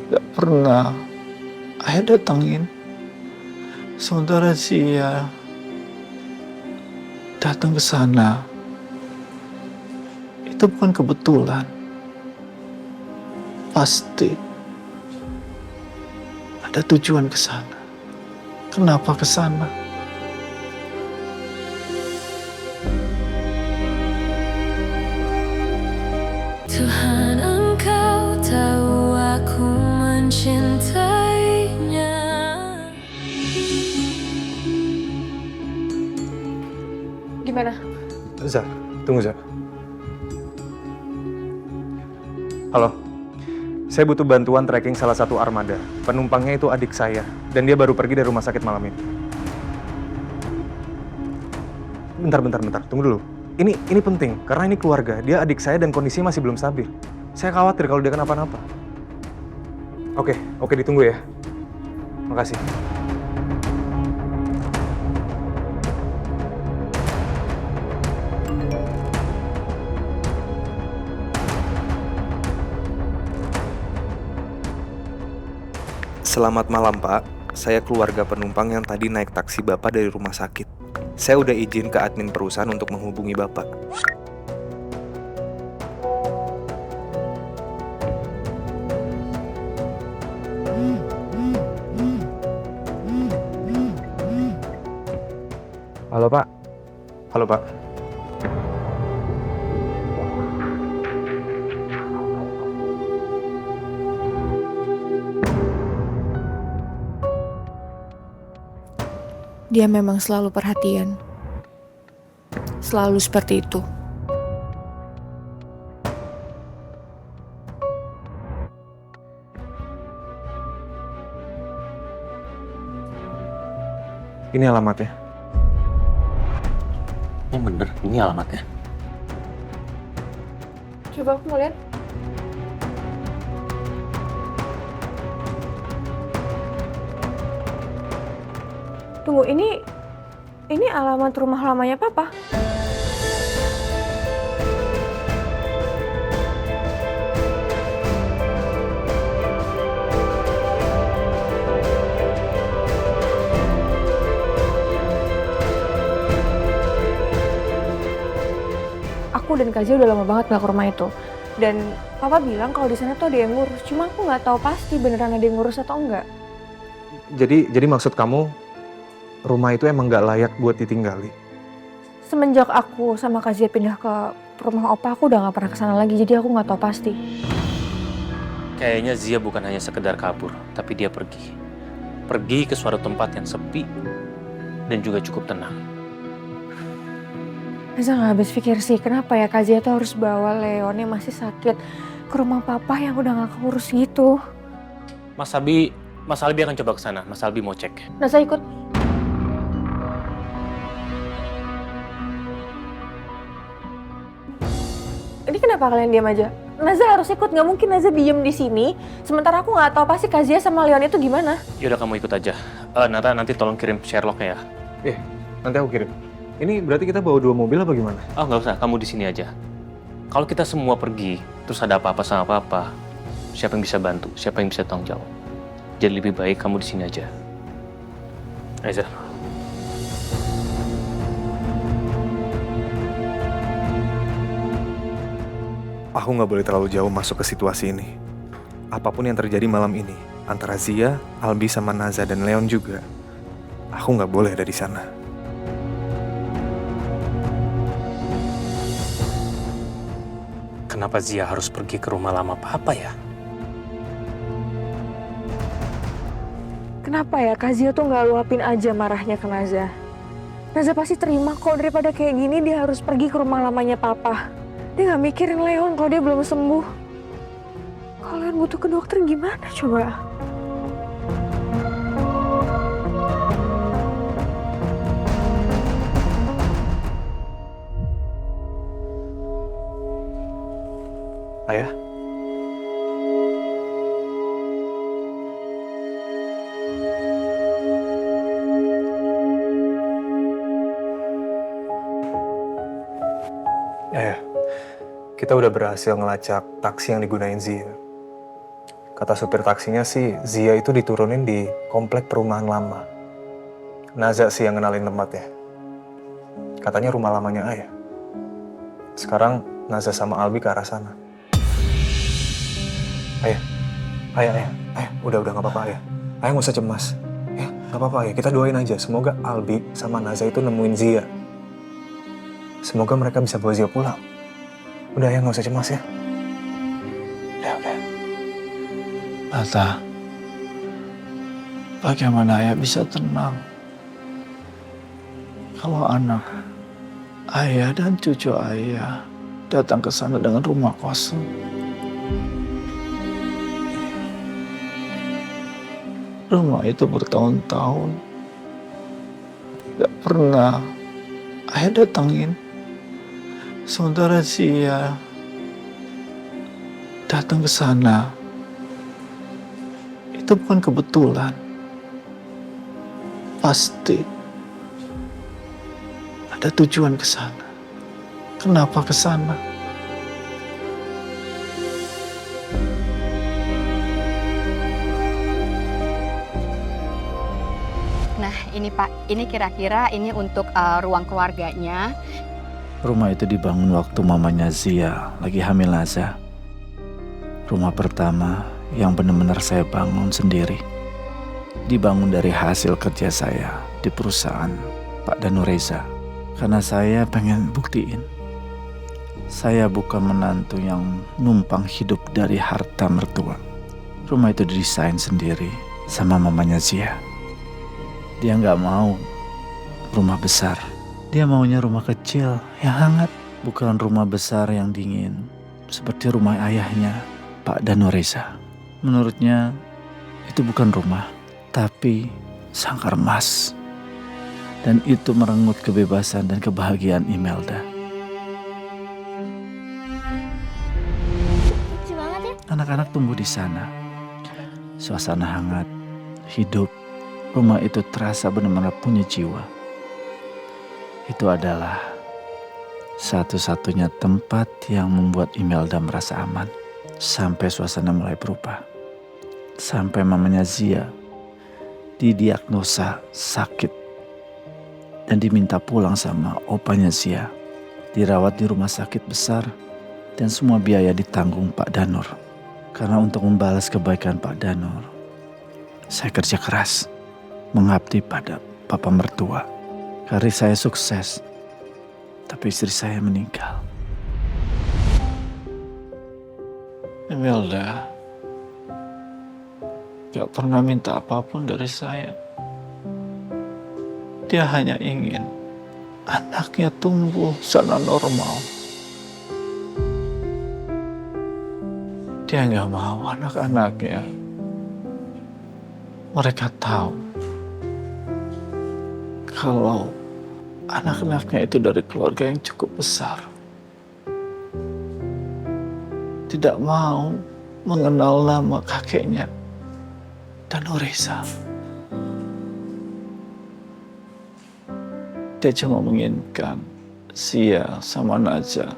gak pernah ayah datangin. Sementara Zia datang ke sana, itu bukan kebetulan. Pasti ada tujuan ke sana. Kenapa ke sana? Tuhan, Engkau tahu aku mencintainya. Gimana? Za, tunggu Za. Halo, saya butuh bantuan tracking salah satu armada. Penumpangnya itu adik saya, dan dia baru pergi dari rumah sakit malam ini. Bentar, tunggu dulu. Ini penting, karena ini keluarga. Dia adik saya dan kondisinya masih belum stabil. Saya khawatir kalau dia kenapa-napa. Oke, ditunggu ya. Makasih. Selamat malam Pak, saya keluarga penumpang yang tadi naik taksi Bapak dari rumah sakit. Saya udah izin ke admin perusahaan untuk menghubungi Bapak. Halo Pak. Halo Pak. Dia memang selalu perhatian. Selalu seperti itu. Ini alamatnya. Yang bener, ini alamatnya. Coba aku mau lihat. Tunggu, ini alamat rumah lamanya Papa. Aku dan Kak Zia udah lama banget gak ke rumah itu. Dan Papa bilang kalau di sana tuh ada yang ngurus. Cuma aku nggak tahu pasti beneran ada yang ngurus atau enggak. Jadi maksud kamu, rumah itu emang nggak layak buat ditinggali? Semenjak aku sama Kak Zia pindah ke rumah Opa, aku udah gak pernah kesana lagi. Jadi aku nggak tahu pasti. Kayaknya Zia bukan hanya sekedar kabur, tapi dia pergi. Pergi ke suatu tempat yang sepi dan juga cukup tenang. Neza gak habis pikir sih, kenapa ya Kak Zia tuh harus bawa Leon yang masih sakit ke rumah Papa yang udah gak keurus gitu. Mas Albi akan coba ke sana. Mas Albi mau cek. Neza ikut. Ini kenapa kalian diam aja? Naza harus ikut, nggak mungkin Naza diem di sini. Sementara aku nggak tahu pasti Kak Zia sama Leon itu gimana. Yaudah kamu ikut aja. Nanti tolong kirim Sherlock-nya ya. Nanti aku kirim. Ini berarti kita bawa 2 mobil apa gimana? Oh nggak usah, kamu di sini aja. Kalau kita semua pergi, terus ada apa-apa sama Papa, siapa yang bisa bantu, siapa yang bisa tanggung jawab. Jadi lebih baik kamu di sini aja. Aiza. Aku nggak boleh terlalu jauh masuk ke situasi ini. Apapun yang terjadi malam ini, antara Zia, Albi sama Naza dan Leon juga, aku nggak boleh ada di sana. Kenapa Zia harus pergi ke rumah lama Papa ya? Kenapa ya Kak Zia tuh nggak luapin aja marahnya ke Naza? Naza pasti terima kok, daripada kayak gini dia harus pergi ke rumah lamanya Papa. Dia nggak mikirin Leon kalau dia belum sembuh. Kalau Leon butuh ke dokter gimana coba? Ayah? Ayah, kita udah berhasil ngelacak taksi yang digunain Zia. Kata supir taksinya sih, Zia itu diturunin di komplek perumahan lama. Naza sih yang kenalin tempatnya. Katanya rumah lamanya Ayah. Sekarang Naza sama Albi ke arah sana. Ayah, udah nggak apa-apa Ayah. Ayah nggak usah cemas. Ya, nggak apa-apa Ayah. Kita doain aja. Semoga Albi sama Naza itu nemuin Zia. Semoga mereka bisa bawa Zia pulang. Udah Ayah nggak usah cemas ya. Udah. Tata, bagaimana Ayah bisa tenang kalau anak Ayah dan cucu Ayah datang ke sana dengan rumah kosong? Rumah itu bertahun-tahun gak pernah Ayah datangin. Sementara Zia datang ke sana, itu bukan kebetulan. Pasti ada tujuan ke sana. Kenapa ke sana? Nah, ini Pak, ini kira-kira ini untuk ruang keluarganya. Rumah itu dibangun waktu mamanya Zia lagi hamil Naza. Rumah pertama yang benar-benar saya bangun sendiri. Dibangun dari hasil kerja saya di perusahaan Pak Danu Reza. Karena saya pengen buktiin, saya bukan menantu yang numpang hidup dari harta mertua. Rumah itu didesain sendiri sama mamanya Zia. Dia nggak mau rumah besar. Dia maunya rumah kecil yang hangat. Bukan rumah besar yang dingin seperti rumah ayahnya Pak Danu Reza. Menurutnya itu bukan rumah, tapi sangkar emas. Dan itu merenggut kebebasan dan kebahagiaan Imelda. Lucu banget ya. Anak-anak tumbuh di sana. Suasana hangat, hidup. Rumah itu terasa benar-benar punya jiwa. Itu adalah satu-satunya tempat yang membuat Imelda merasa aman. Sampai suasana mulai berubah. Sampai mamanya Zia didiagnosa sakit dan diminta pulang sama opanya Zia. Dirawat di rumah sakit besar dan semua biaya ditanggung Pak Danur. Karena untuk membalas kebaikan Pak Danur, saya kerja keras mengabdi pada papa mertua. Karir saya sukses, tapi istri saya meninggal. Imelda gak pernah minta apapun dari saya. Dia hanya ingin anaknya tumbuh secara normal. Dia gak mau anak-anaknya mereka tahu kalau anak-anaknya itu dari keluarga yang cukup besar. Tidak mau mengenal nama kakeknya Danu Reza. Dia cuma menginginkan Zia sama Naza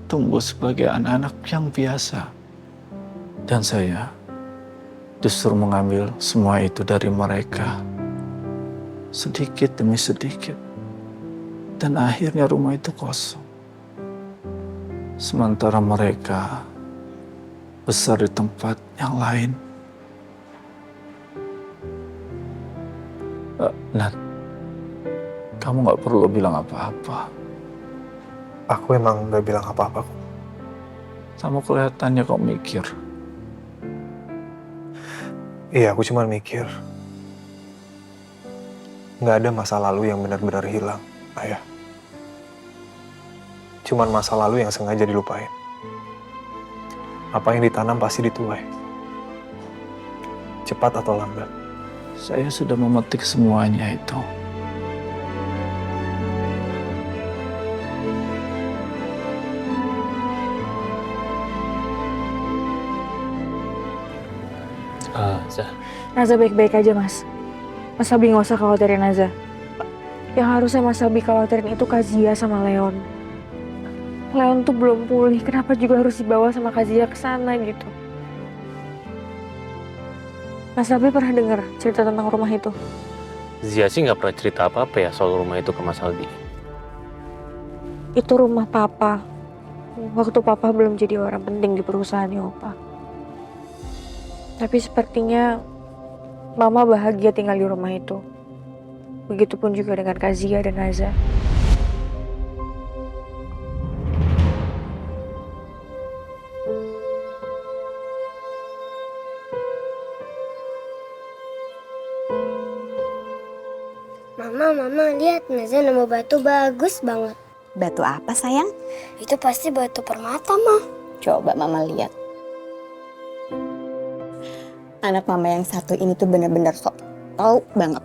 tumbuh sebagai anak-anak yang biasa. Dan saya justru mengambil semua itu dari mereka. Sedikit demi sedikit. Dan akhirnya rumah itu kosong. Sementara mereka besar di tempat yang lain. Nat, kamu gak perlu bilang apa-apa. Aku emang gak bilang apa-apa kok. Kamu kelihatannya kok mikir. Iya, aku cuma mikir. Gak ada masa lalu yang benar-benar hilang, Ayah. Cuman masa lalu yang sengaja dilupain. Apa yang ditanam pasti dituai. Cepat atau lambat. Saya sudah memetik semuanya itu. Zah. Naza baik-baik aja, Mas. Mas Abi nggak usah khawatirin Naza. Yang harusnya Mas Abi khawatirin itu Kak Zia sama Leon. Leon tuh belum pulih, kenapa juga harus dibawa sama Kak Zia ke sana gitu. Mas Albi pernah dengar cerita tentang rumah itu? Zia sih nggak pernah cerita apa-apa ya soal rumah itu ke Mas Albi. Itu rumah papa. Waktu papa belum jadi orang penting di perusahaannya Opa. Tapi sepertinya mama bahagia tinggal di rumah itu. Begitupun juga dengan Kazia dan Naza. Mama, lihat Naza nemu batu bagus banget. Batu apa sayang? Itu pasti batu permata, Ma. Coba mama lihat. Anak mama yang satu ini tuh bener-bener sok tahu banget.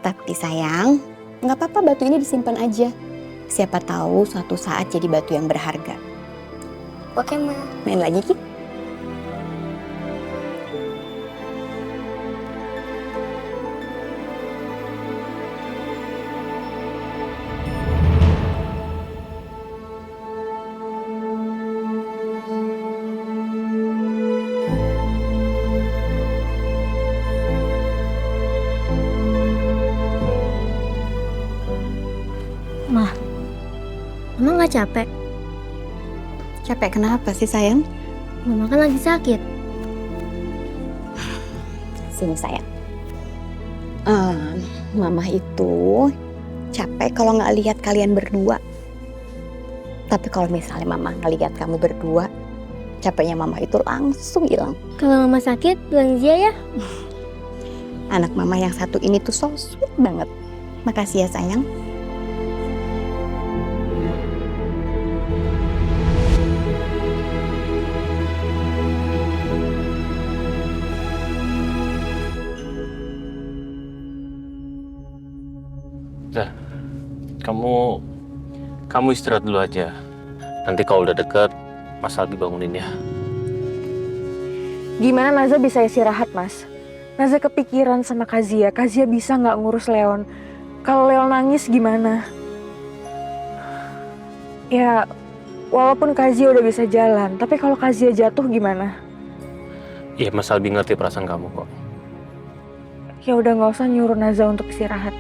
Tapi sayang, nggak apa-apa batu ini disimpan aja. Siapa tahu suatu saat jadi batu yang berharga. Oke, Ma. Main lagi Ki. Mama nggak capek? Capek kenapa sih sayang? Mama kan lagi sakit. Sini sayang. Mama itu capek kalau nggak lihat kalian berdua. Tapi kalau misalnya mama ngelihat kamu berdua, capeknya mama itu langsung hilang. Kalau Mama sakit, bilang Zia ya. Anak mama yang satu ini tuh so sweet banget. Makasih ya sayang. Dah, kamu istirahat dulu aja. Nanti kalau udah deket, Mas Albi bangunin ya. Gimana Naza bisa istirahat, Mas? Naza kepikiran sama Kazia. Kazia bisa nggak ngurus Leon? Kalau Leon nangis gimana? Ya, walaupun Kazia udah bisa jalan, tapi kalau Kazia jatuh gimana? Iya, Mas Albi ngerti perasaan kamu kok. Ya udah nggak usah nyuruh Naza untuk istirahat.